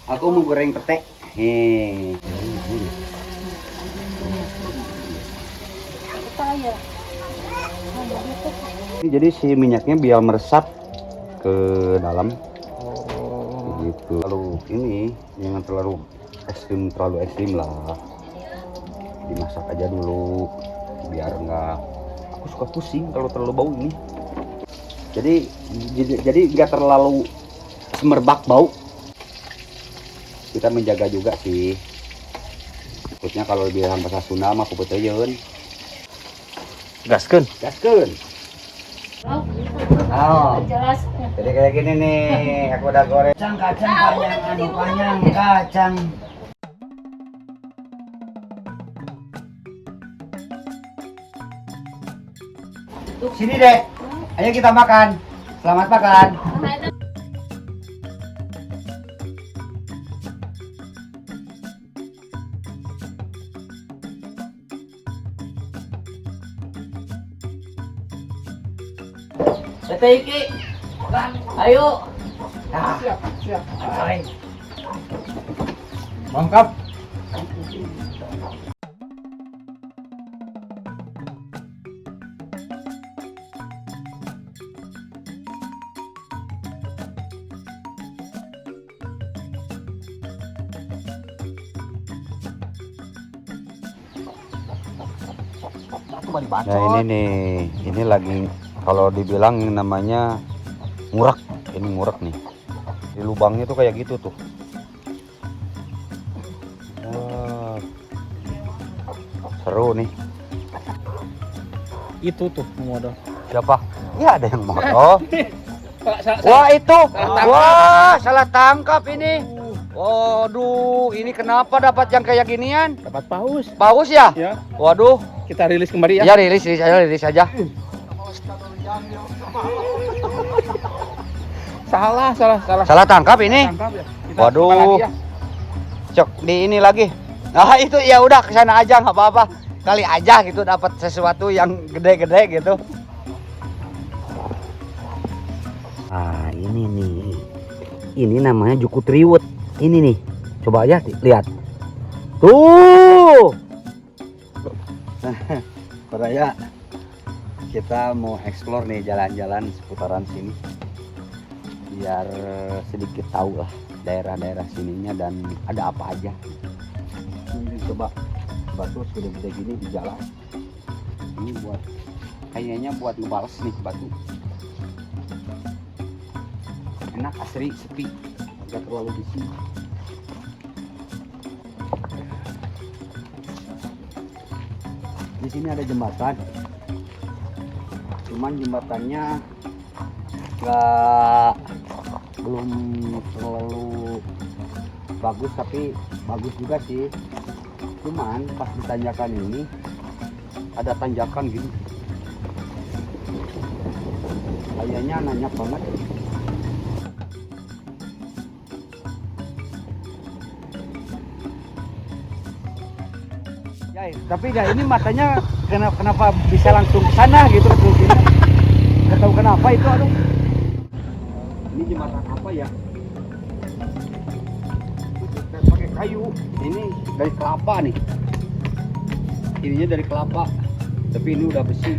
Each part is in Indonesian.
Aku mau goreng pete. Nih. Ini jadi si minyaknya biar meresap ke dalam. Gitu. Lalu ini jangan terlalu ekstrim lah. Dimasak aja dulu biar enggak. Aku suka pusing kalau terlalu bau ini. Jadi nggak terlalu semerbak bau. Kita menjaga juga sih. Takutnya kalau bilang bahasa Sunda mah kupeteun. Gaskeun. Gaskeun. Oh. Jelas. Jadi kayak gini nih, aku udah goreng. Kacang panjang, kacang. Sini deh. Ayo kita makan. Selamat makan. Tete Iki. Ayo. Nah, Siap. mantap. Nah ini lagi kalau dibilang namanya ngurak, ini ngurak nih. Di lubangnya tuh kayak gitu tuh. Wah, seru nih. Itu tuh modal. Siapa? Ya ada yang moto. Wah itu, wah salah tangkap ini. Waduh, ini kenapa dapat yang kayak ginian? Dapat paus. Paus ya? Ya. Waduh. Kita rilis kembali ya. Ya rilis aja. Salah tangkap ini. Tangkap ya. Kita Waduh. coba lagi ya. Cok di ini lagi. Nah itu ya udah kesana aja nggak apa-apa. Kali aja gitu dapat sesuatu yang gede-gede gitu. Ah ini nih. Ini namanya juku triwut. Ini nih. Coba aja lihat. Tuh. Peraya kita mau explore nih jalan-jalan seputaran sini. Biar sedikit tahu lah daerah-daerah sininya dan ada apa aja. Ini coba batu gede-gede gini di jalan. Ini buat kayaknya buat ngebales nih batu. Enak asri sepi, nggak terlalu bisi. Di sini ada jembatan. Cuman jembatannya belum terlalu bagus tapi bagus juga sih. Cuman pas di tanjakan ini ada tanjakan gini. Kayaknya nanyak banget. Ya, tapi ya ini matanya kenapa bisa langsung ke sana gitu ke sini. Nggak tahu kenapa itu aduh. Ini jembatan apa ya? Pakai kayu. Ini dari kelapa nih. Ininya dari kelapa. Tapi ini udah besi.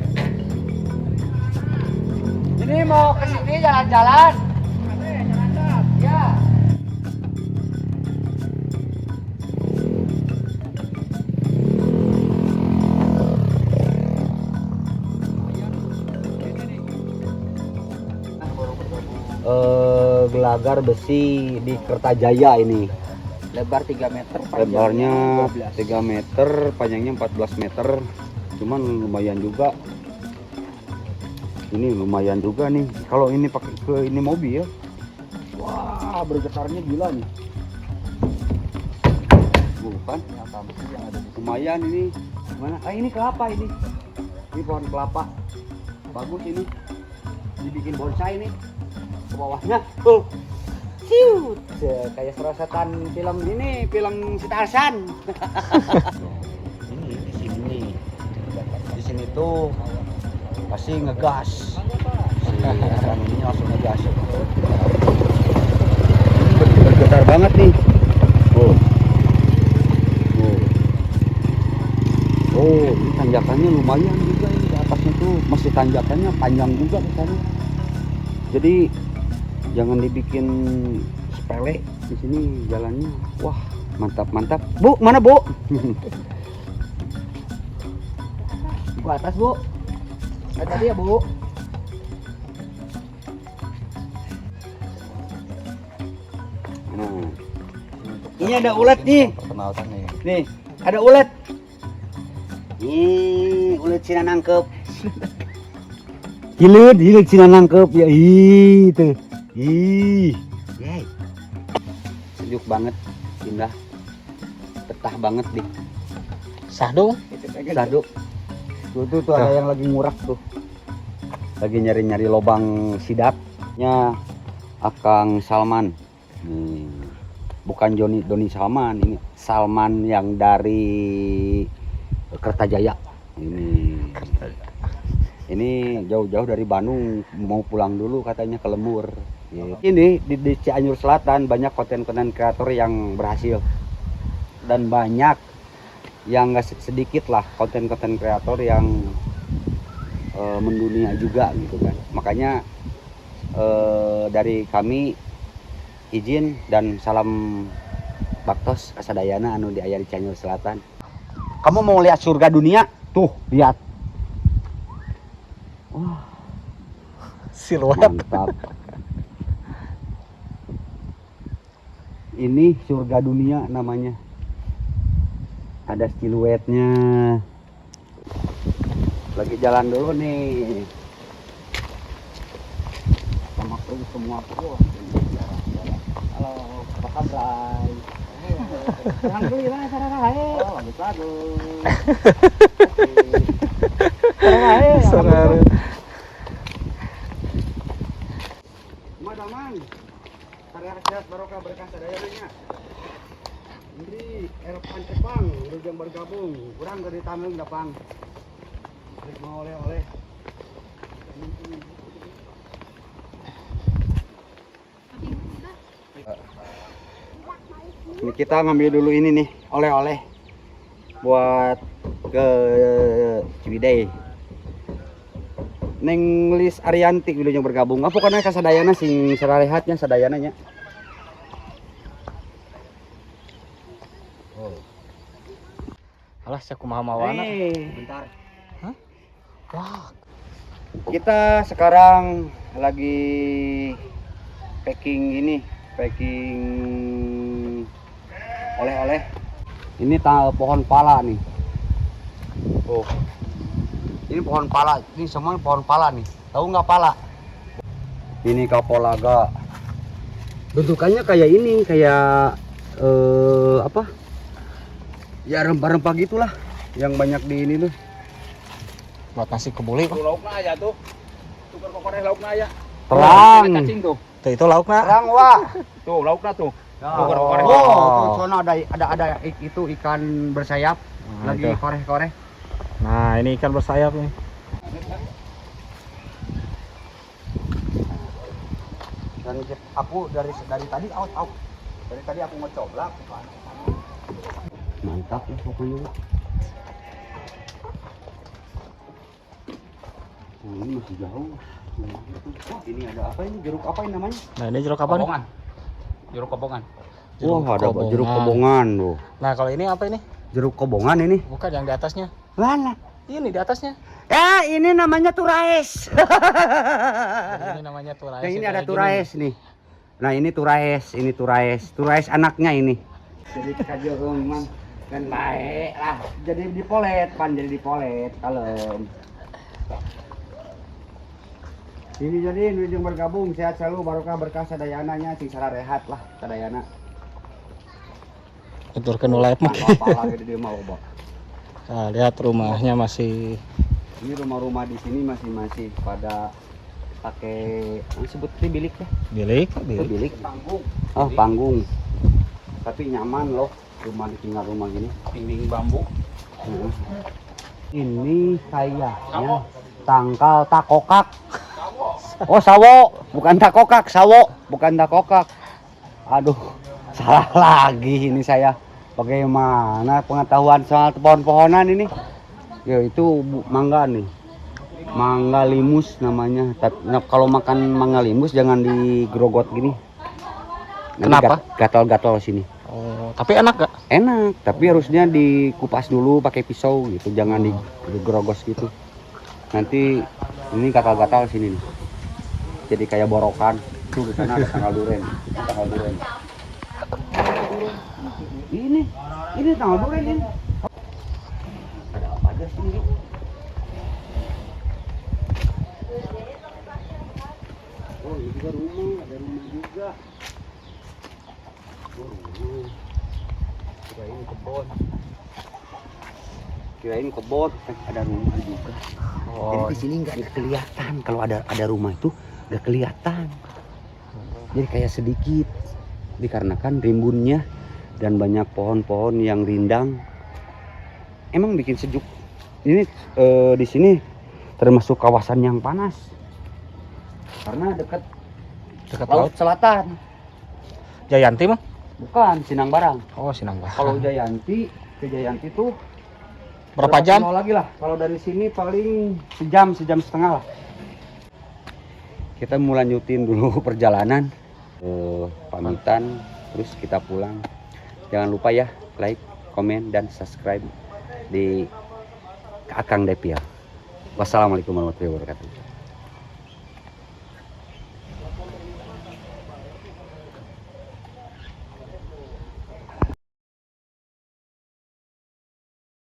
Ini mau ke sini jalan-jalan. Jalan-jalan. Ya. Gelagar besi di Kertajaya ini. Lebar 3 meter, Lebarnya 3 meter, panjangnya 14 meter. Cuman lumayan juga. Ini lumayan juga nih. Kalau ini pakai ke ini mobil. Wah, bergetarnya gila nih. Bukan? Yang ada di lumayan ini. Mana? Ah, ini kelapa ini. Ini pohon kelapa. Bagus ini. Dibikin bonsai nih. Ke bawahnya tuh siut kayak serosetan film ini, film si Tarzan. Ini di sini nih, di sini tuh pasti ngegas si orang ini langsung ngegas. Ini bergetar banget nih. Oh, ini tanjakannya lumayan juga ini, di atasnya tuh masih tanjakannya panjang juga ke sana. Jadi jangan dibikin sepele di sini jalannya. Wah, mantap mantap. Bu, mana Bu? Bu atas Bu. Tadi ya Bu. Nah, ini ada ulat nih. Perkenalkan nih. Nih, ada ulat. Nih, ulat Cina nangkep. Hilut Cina nangkep ya. Ih, tuh. Ih. Yey. Sejuk banget, indah. Betah banget nih. Sahdu. Sadu. Tuh ada yang lagi ngurak tuh. Lagi nyari-nyari lobang sidapnya Akang Salman. Nih. Bukan Doni Salman, ini Salman yang dari Kertajaya. Ini jauh-jauh dari Bandung, mau pulang dulu katanya ke Lembur. Ini di Cianjur Selatan banyak konten-konten kreator yang berhasil dan banyak yang nggak sedikit lah konten-konten kreator yang mendunia juga gitu kan. Makanya dari kami izin dan salam baktos kasadayana anu di aya di Cianjur Selatan. Kamu mau lihat surga dunia? Tuh, lihat. Wah, Siluet. mantap. Ini surga dunia namanya. Ada siluetnya. Lagi jalan dulu nih. Sama kru semua kru. Halo, apa kabar? Alhamdulillah, sararahe. Oh, bagus. Sararahe. Sarare. Madaman. Karya sehat barokah berkah sadayana. Ini Elpan Cepang, yang bergabung. Kurang dari Tameng Dapang. Mau oleh-oleh. Ini kita ngambil dulu ini nih, oleh-oleh buat ke Ciwidey. Neng Lis Arianti yang bergabung. Apa karena kasadayana sing sararehatnya sadayananya. Alah, saya kumaha mawana. Bentar. Hah? Wah, Kita sekarang lagi packing oleh-oleh. Ini pohon pala nih. Oh, ini pohon pala. Ini semua pohon pala nih. Tahu nggak pala? Ini kapolaga. Bentukannya kayak ini, kayak apa? Ya rempah-rempah gitulah. Yang banyak di ini tuh. buat nasi kebuli. Tuh laukna aja tuh. Tukar kokoreh laukna aja. Telang. Cacing tuh. Tuh itu laukna. Terang wah. Tuh laukna tuh. Oh, Koreh-koreh. tuh sono ada itu ikan bersayap Nah, lagi itu. koreh-koreh. Nah, ini ikan bersayap nih. Dan aku dari tadi out. Dari tadi aku mau coba. Mantap ya pokoknya. Oh, ini masih jauh. Wah, ini ada apa ini? Jeruk apa ini namanya? Nah, ini jeruk apa nih? Kobongan. Jeruk kobongan. Jeruk Wah, ada kobongan. jeruk kobongan loh. Nah, kalau ini apa ini? Jeruk kobongan ini. Bukan yang di atasnya. Mana? Ini di atasnya. Ya, ini namanya turaes. Ini namanya turais. Yang ini ada turaes nih. Nah, ini turaes anaknya ini. Jadi kajong mang kan baik lah. Jadi dipolet, kalem. Ini jadi yang bergabung sehat selalu barokah berkah sadayananya sing sararehat lah sadayana. Tuturkeun live mah. Apa lagi dia mau bawa. Nah, lihat rumahnya masih Ini rumah-rumah di sini masih pada pakai sebut bilik ya. bilik. Bilik. Panggung. Oh, panggung. Tapi nyaman loh rumah tinggal rumah gini. Dinding bambu. Ini kayaknya tangkal takokak. Oh, sawo, bukan takokak, sawo, bukan takokak. Aduh, salah lagi ini saya. Bagaimana pengetahuan soal pohon-pohonan ini? Ya itu mangga nih. Mangga limus namanya. Nah, kalau makan mangga limus jangan digerogot gini. Nanti Kenapa? Gatal-gatal sini. Oh, tapi enak gak? Enak, tapi harusnya dikupas dulu pakai pisau gitu, jangan digerogos gitu. Nanti ini gatal-gatal sini nih. Jadi kayak borokan. Tuh di sana ada tanggal duren. Itu tanggal duren. Ini tanggal duren ini. Ada apa aja sini? Oh, ini juga rumah, ada rumah juga. Oh, rumah. Kirain kebon, ada rumah juga. Jadi Oh, di sini nggak kelihatan kalau ada rumah itu nggak kelihatan. Jadi kayak sedikit, dikarenakan rimbunnya dan banyak pohon-pohon yang rindang. Emang bikin sejuk. Ini di sini termasuk kawasan yang panas karena dekat dekat laut laut. selatan. Jayanti mah? Bukan Sinang Barang. Oh, Sinangba. Kalau Jayanti, ke Jayanti tuh Berapa jam? kilo lagi lah. Kalau dari sini paling sejam setengah lah. Kita mau lanjutin dulu perjalanan, pamitan, terus kita pulang. Jangan lupa ya like, komen, dan subscribe di Akang Depil. Wassalamualaikum warahmatullahi wabarakatuh.